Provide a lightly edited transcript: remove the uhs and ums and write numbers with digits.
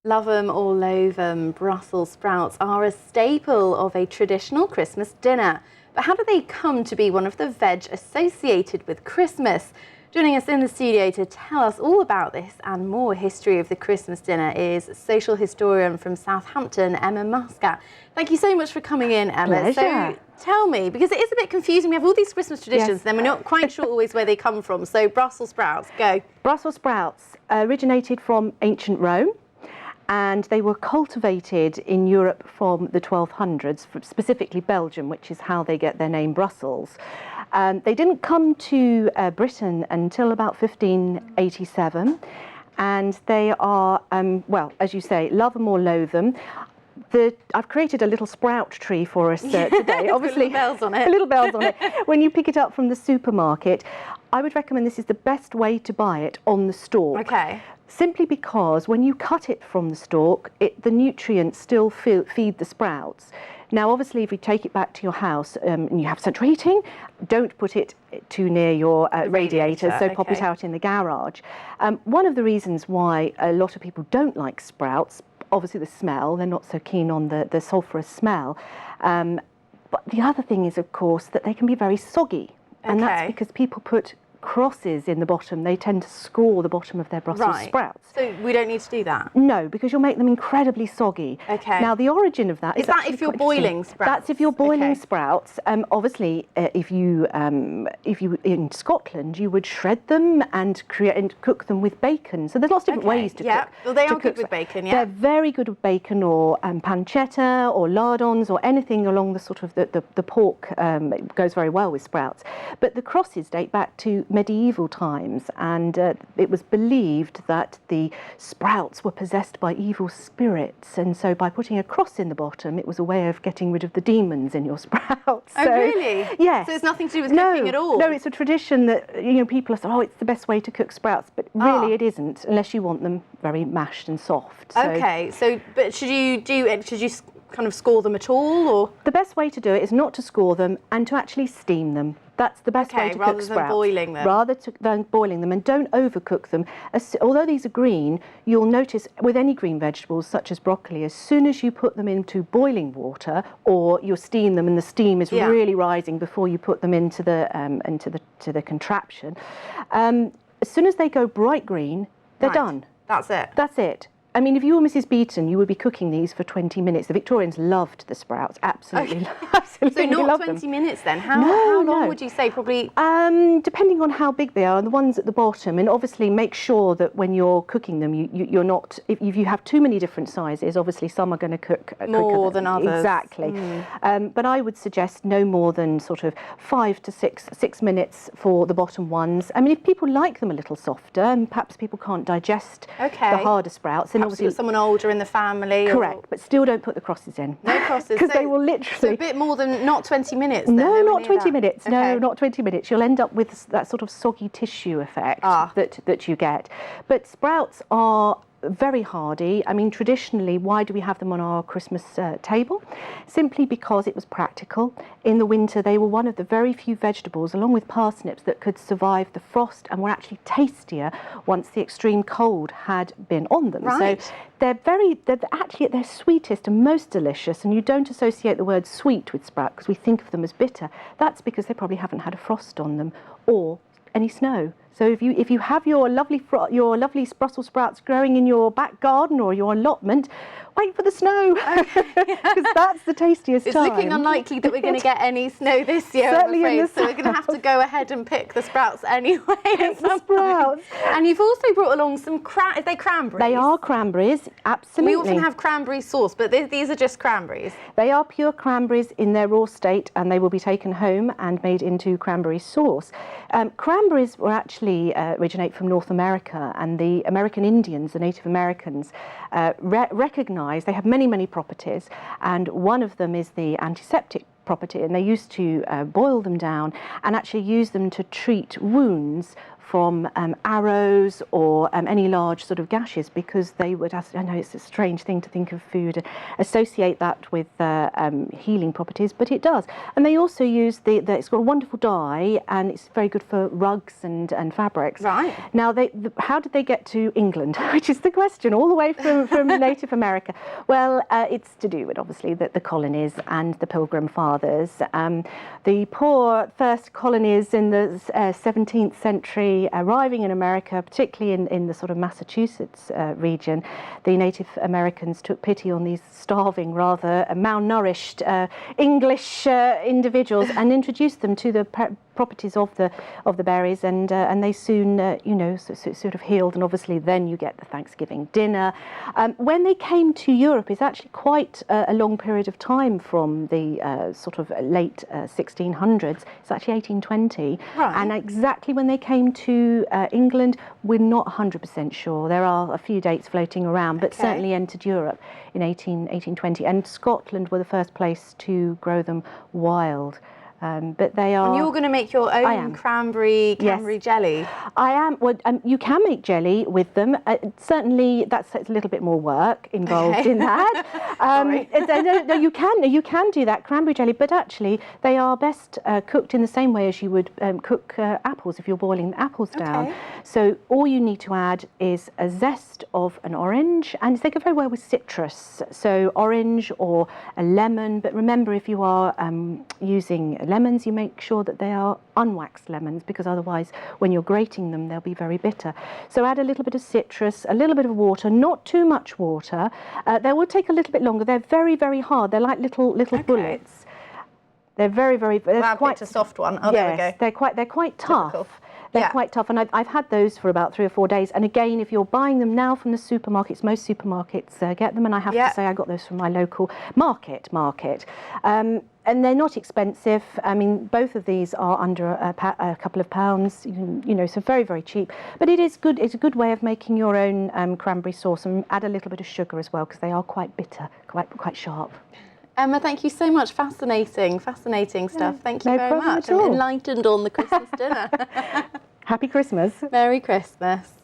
Love 'em or loathe 'em, Brussels sprouts are a staple of a traditional Christmas dinner. But how do they come to be one of the veg associated with Christmas? Joining us in the studio to tell us all about this and more history of the Christmas dinner is social historian from Southampton, Emma Muscat. Thank you so much for coming in, Emma. Pleasure. So tell me, because it is a bit confusing, we have all these Christmas traditions, Yes. then we're not quite sure always where they come from. So Brussels sprouts, go. Brussels sprouts originated from ancient Rome, and they were cultivated in Europe from the 1200s, specifically Belgium, which is how they get their name Brussels. They didn't come to Britain until about 1587, and they are, well, as you say, love them or loathe them. I've created a little sprout tree for us today. Obviously, little bells on it. Little bells on it. When you pick it up from the supermarket, I would recommend this is the best way to buy it on the stalk. Okay. Simply because when you cut it from the stalk, the nutrients still feed the sprouts. Now, obviously, if you take it back to your house and you have central heating, don't put it too near your radiator, so pop it out in the garage. One of the reasons why a lot of people don't like sprouts, obviously the smell, they're not so keen on the sulphurous smell. But the other thing is, of course, that they can be very soggy. And that's because people put crosses in the bottom. They tend to score the bottom of their Brussels sprouts. So we don't need to do that? No, because you'll make them incredibly soggy. Okay. Now, the origin of that is that if you're boiling sprouts? That's if you're boiling sprouts. Obviously, if you in Scotland, you would shred them and cook them with bacon. So there's lots of different ways to cook. Well, they are good with bacon, They're very good with bacon or pancetta or lardons or anything along the sort of the pork. It goes very well with sprouts. But the crosses date back to medieval times, and it was believed that the sprouts were possessed by evil spirits, and so by putting a cross in the bottom, it was a way of getting rid of the demons in your sprouts. Oh, really? Yes. So it's nothing to do with cooking at all? No, it's a tradition that people say, oh, it's the best way to cook sprouts, but really it isn't, unless you want them very mashed and soft. Okay, so but should you kind of score them at all, or? The best way to do it is not to score them and to actually steam them. That's the best way to cook sprouts. Rather than boiling them. Rather than boiling them, and don't overcook them. Although these are green, you'll notice with any green vegetables such as broccoli, as soon as you put them into boiling water or you steam them and the steam is really rising before you put them into the contraption, as soon as they go bright green, they're done. That's it. That's it. I mean, if you were Mrs. Beaton, you would be cooking these for 20 minutes. The Victorians loved the sprouts, absolutely. Absolutely. So not 20 minutes then? How long would you say? Probably? Depending on how big they are, and the ones at the bottom. And obviously make sure that when you're cooking them, you're not, if you have too many different sizes, obviously some are going to cook more than others. Exactly. But I would suggest no more than sort of 5 to 6 minutes for the bottom ones. I mean, if people like them a little softer, and perhaps people can't digest the harder sprouts, obviously someone older in the family. Correct, but still don't put the crosses in. No crosses. Because they will literally... So a bit more than, not 20 minutes then? No, not 20 minutes. No, not 20 minutes. You'll end up with that sort of soggy tissue effect that you get. But sprouts are very hardy. I mean, traditionally, why do we have them on our Christmas table? Simply because it was practical. In the winter, they were one of the very few vegetables, along with parsnips, that could survive the frost and were actually tastier once the extreme cold had been on them. Right. So they're actually at their sweetest and most delicious, and you don't associate the word sweet with sprout because we think of them as bitter. That's because they probably haven't had a frost on them or any snow. So if you have your lovely Brussels sprouts growing in your back garden or your allotment, wait for the snow, because that's the tastiest time. It's looking unlikely that we're going to get any snow this year, Certainly I'm afraid, in the so we're going to have to go ahead and pick the sprouts anyway. Pick the sprouts. And you've also brought along some are they cranberries? They are cranberries, absolutely. We often have cranberry sauce, but these are just cranberries. They are pure cranberries in their raw state, and they will be taken home and made into cranberry sauce. Cranberries were actually originate from North America, and the American Indians, the Native Americans, recognize they have many properties, and one of them is the antiseptic property, and they used to boil them down and actually use them to treat wounds from arrows or any large sort of gashes, because they would, I know it's a strange thing to think of food, associate that with healing properties, but it does. And they also use it's got a wonderful dye, and it's very good for rugs and fabrics. Right. Now, how did they get to England, which is the question, all the way from Native America? Well, it's to do with, obviously, the colonies and the Pilgrim Fathers. The poor first colonies in the 17th century arriving in America, particularly in the sort of Massachusetts region, the Native Americans took pity on these starving, rather malnourished English individuals and introduced them to the properties of the berries, and they soon sort of healed, and obviously then you get the Thanksgiving dinner. When they came to Europe, it's actually quite a long period of time, from the sort of late 1600s. It's actually 1820, right. And exactly when they came to England, we're not 100% sure. There are a few dates floating around, but certainly entered Europe in 1820, and Scotland were the first place to grow them wild. But they are. And you're going to make your own cranberry jelly. I am. Well, you can make jelly with them. Certainly, that's a little bit more work involved in that. No, you can do that cranberry jelly, but actually, they are best cooked in the same way as you would cook apples if you're boiling apples down. So all you need to add is a zest of an orange, and they go very well with citrus. So orange or a lemon. But remember, if you are using lemons, you make sure that they are unwaxed lemons, because otherwise when you're grating them they'll be very bitter. So add a little bit of citrus, a little bit of water, not too much water. They will take a little bit longer. They're very, very hard. They're like little bullets. They're very, very. Well, quite a soft one. Oh, there we go. They're quite tough. Typical. They're quite tough, and I've had those for about 3 or 4 days. And again, if you're buying them now from the supermarkets, most supermarkets get them, and I have to say I got those from my local market. And they're not expensive. I mean, both of these are under a couple of pounds, so very, very cheap. But it is good. It's a good way of making your own cranberry sauce, and add a little bit of sugar as well, because they are quite bitter, quite sharp. Emma, thank you so much. Fascinating stuff. Thank you very much. I'm enlightened on the Christmas dinner. Happy Christmas. Merry Christmas.